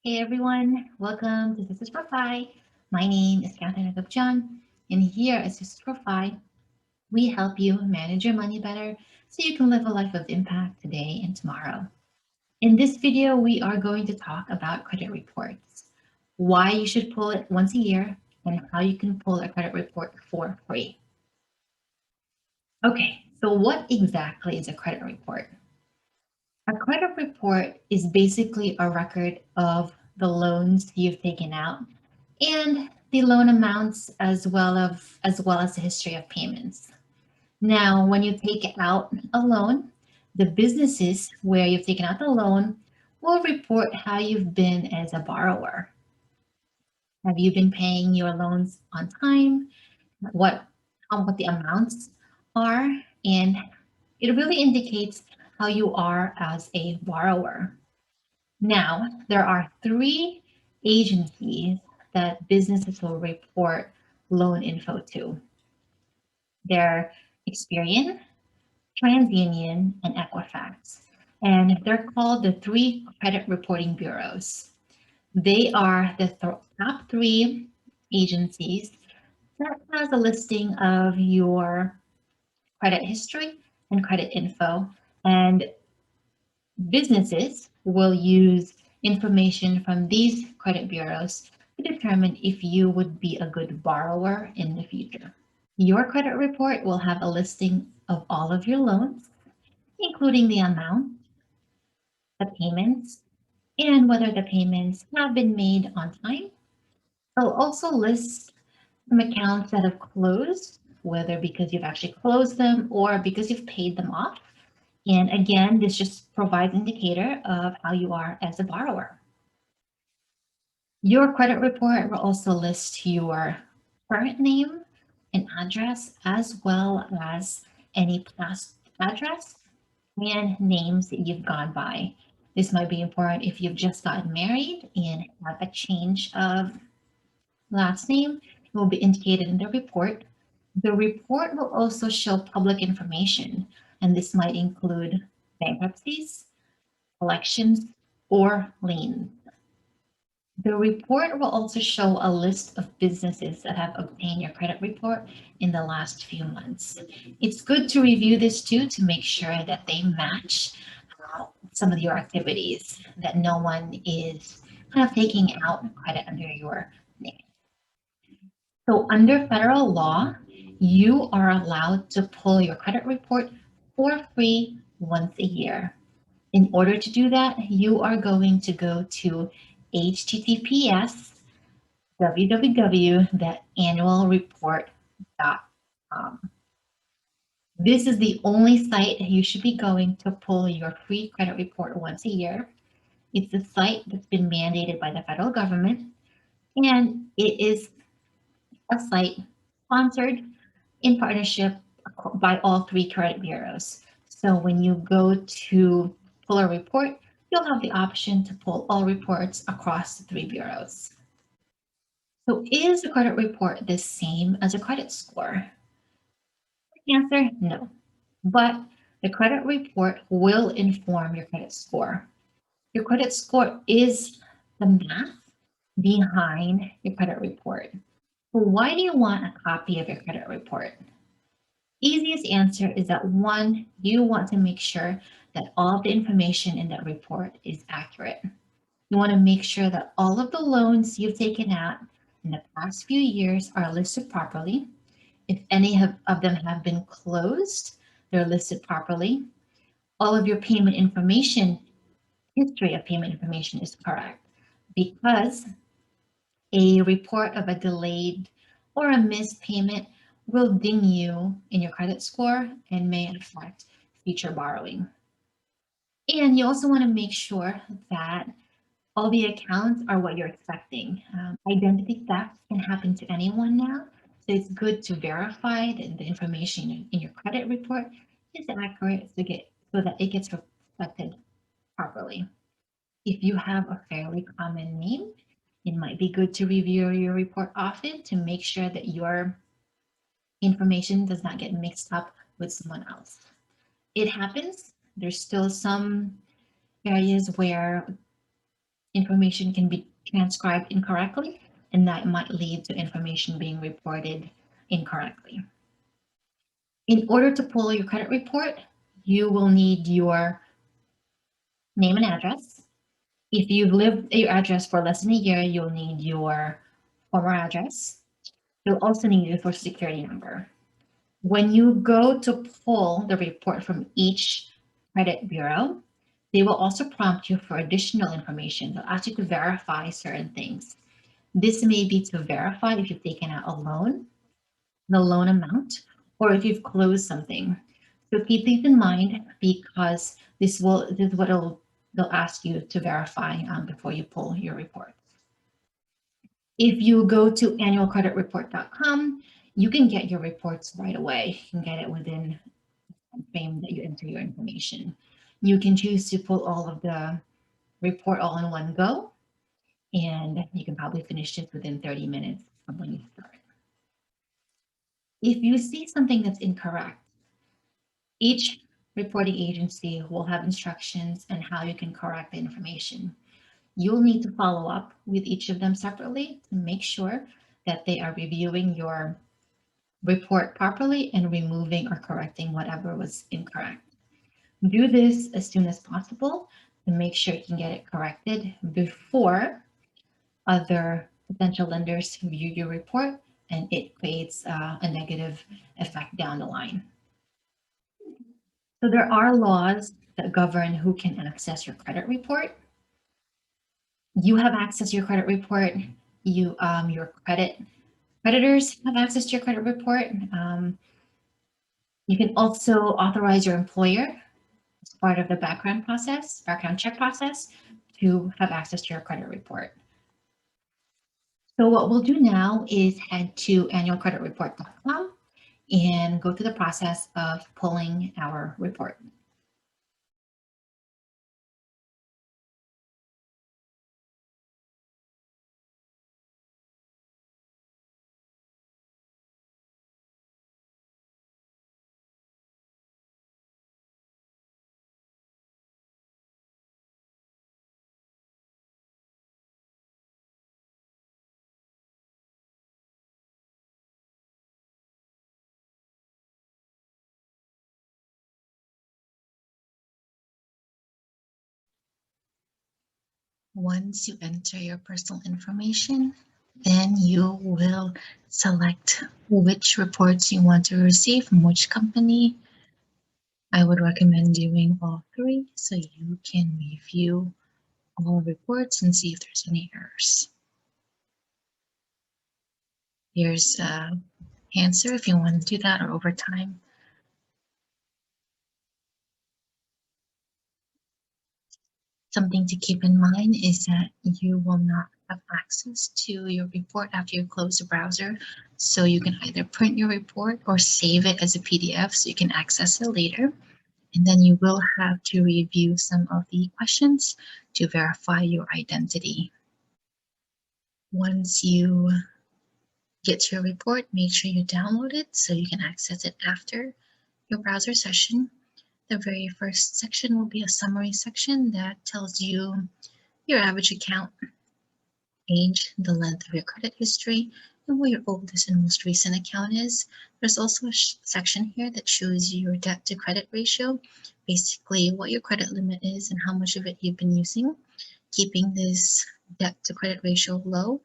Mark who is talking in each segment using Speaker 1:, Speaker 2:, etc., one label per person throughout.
Speaker 1: Hey everyone, welcome to Sisters for Fi. My name is Catherine Agapjan, and here at Sisters for Fi, we help you manage your money better so you can live a life of impact today and tomorrow. In this video, we are going to talk about credit reports, why you should pull it once a year, and how you can pull a credit report for free. Okay, so what exactly is a credit report? A credit report is basically a record of the loans you've taken out and the loan amounts as well as the history of payments. Now, when you take out a loan, the businesses where you've taken out the loan will report how you've been as a borrower. Have you been paying your loans on time? What what the amounts are, and it really indicates how you are as a borrower. Now, there are three agencies that businesses will report loan info to. They're Experian, Transunion, and Equifax. And they're called the three credit reporting bureaus. They are the top three agencies that has a listing of your credit history and credit info. And businesses will use information from these credit bureaus to determine if you would be a good borrower in the future. Your credit report will have a listing of all of your loans, including the amount, the payments, and whether the payments have been made on time. It'll also list some accounts that have closed, whether because you've actually closed them or because you've paid them off. And again, this just provides indicator of how you are as a borrower. Your credit report will also list your current name and address, as well as any past address and names that you've gone by. This might be important if you've just gotten married and have a change of last name. It will be indicated in the report. The report will also show public information, and this might include bankruptcies, collections, or liens. The report will also show a list of businesses that have obtained your credit report in the last few months. It's good to review this too to make sure that they match some of your activities, that no one is kind of taking out credit under your name. So under federal law, you are allowed to pull your credit report for free once a year. In order to do that, you are going to go to https://www.annualreport.com. This is the only site you should be going to pull your free credit report once a year. It's a site that's been mandated by the federal government, and it is a site sponsored in partnership by all three credit bureaus. So when you go to pull a report, you'll have the option to pull all reports across the three bureaus. So is a credit report the same as a credit score? Answer, no. But the credit report will inform your credit score. Your credit score is the math behind your credit report. So why do you want a copy of your credit report? Easiest answer is that one, you want to make sure that all of the information in that report is accurate. You want to make sure that all of the loans you've taken out in the past few years are listed properly. If any of them have been closed, they're listed properly. All of your payment information, history of payment information is correct, because a report of a delayed or a missed payment will ding you in your credit score and may affect future borrowing. And you also want to make sure that all the accounts are what you're expecting. Identity theft can happen to anyone now, so it's good to verify that the information in your credit report is accurate so that it gets reflected properly. If you have a fairly common name, it might be good to review your report often to make sure that your information does not get mixed up with someone else. It happens. There's still some areas where information can be transcribed incorrectly, and that might lead to information being reported incorrectly. In order to pull your credit report, you will need your name and address. If you've lived at your address for less than a year, you'll need your former address. You'll also need your social security number. When you go to pull the report from each credit bureau, they will also prompt you for additional information. They'll ask you to verify certain things. This may be to verify if you've taken out a loan, the loan amount, or if you've closed something. So keep these in mind because this is what they'll ask you to verify before you pull your report. If you go to annualcreditreport.com, you can get your reports right away. You can get it within the frame that you enter your information. You can choose to pull all of the report all in one go, and you can probably finish it within 30 minutes from when you start. If you see something that's incorrect, each reporting agency will have instructions on how you can correct the information. You'll need to follow up with each of them separately to make sure that they are reviewing your report properly and removing or correcting whatever was incorrect. Do this as soon as possible to make sure you can get it corrected before other potential lenders view your report and it creates a negative effect down the line. So there are laws that govern who can access your credit report. You have access to your credit report. Your creditors have access to your credit report. You can also authorize your employer as part of the background check process, to have access to your credit report. So what we'll do now is head to annualcreditreport.com and go through the process of pulling our report. Once you enter your personal information, then you will select which reports you want to receive from which company. I would recommend doing all three so you can review all reports and see if there's any errors. Here's an answer if you want to do that, or over time. Something to keep in mind is that you will not have access to your report after you close the browser. So you can either print your report or save it as a PDF so you can access it later. And then you will have to review some of the questions to verify your identity. Once you get your report, make sure you download it so you can access it after your browser session. The very first section will be a summary section that tells you your average account, age, the length of your credit history, and what your oldest and most recent account is. There's also a section here that shows you your debt to credit ratio, basically what your credit limit is and how much of it you've been using. Keeping this debt to credit ratio low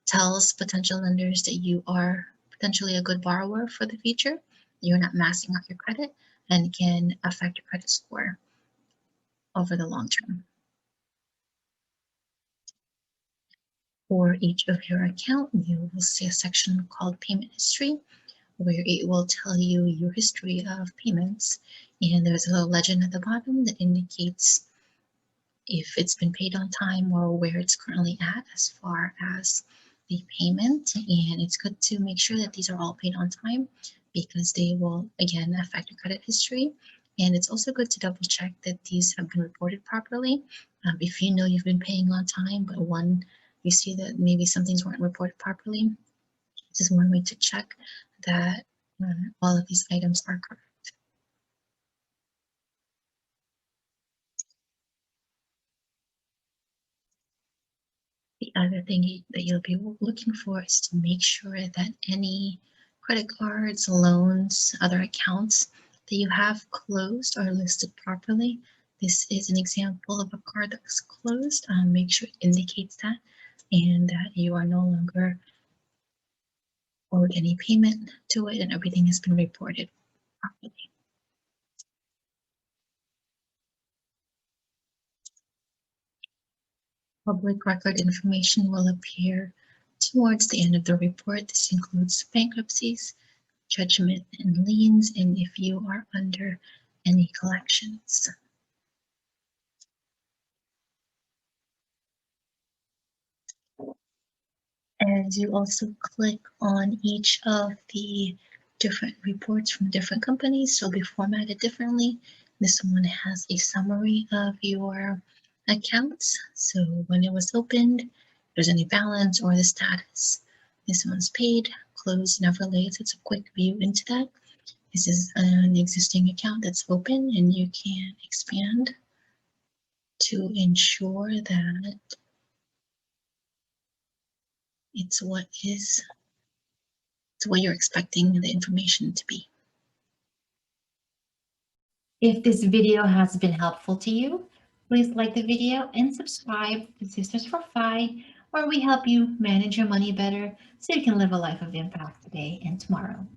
Speaker 1: tells potential lenders that you are potentially a good borrower for the future. You're not maxing out your credit and can affect your credit score over the long term. For each of your account, you will see a section called payment history, where it will tell you your history of payments. And there's a little legend at the bottom that indicates if it's been paid on time or where it's currently at as far as the payment. And it's good to make sure that these are all paid on time because they will, again, affect your credit history. And it's also good to double check that these have been reported properly. If you know you've been paying on time, but you see that maybe some things weren't reported properly, this is one way to check that all of these items are correct.
Speaker 2: other thing that you'll be looking for is to make sure that any credit cards, loans, other accounts that you have closed are listed properly. This is an example of a card that's closed. Make sure it indicates that and that you are no longer owed any payment to it and everything has been reported properly. Public record information will appear towards the end of the report. This includes bankruptcies, judgment and liens, and if you are under any collections. As you also click on each of the different reports from different companies, so they'll be formatted differently. This one has a summary of your accounts. So when it was opened, if there's any balance or the status. This one's paid, closed, never late. It's a quick view into that. This is an existing account that's open and you can expand to ensure that it's what you're expecting the information to be.
Speaker 1: If this video has been helpful to you, please like the video and subscribe to Sisters for Fi, where we help you manage your money better so you can live a life of impact today and tomorrow.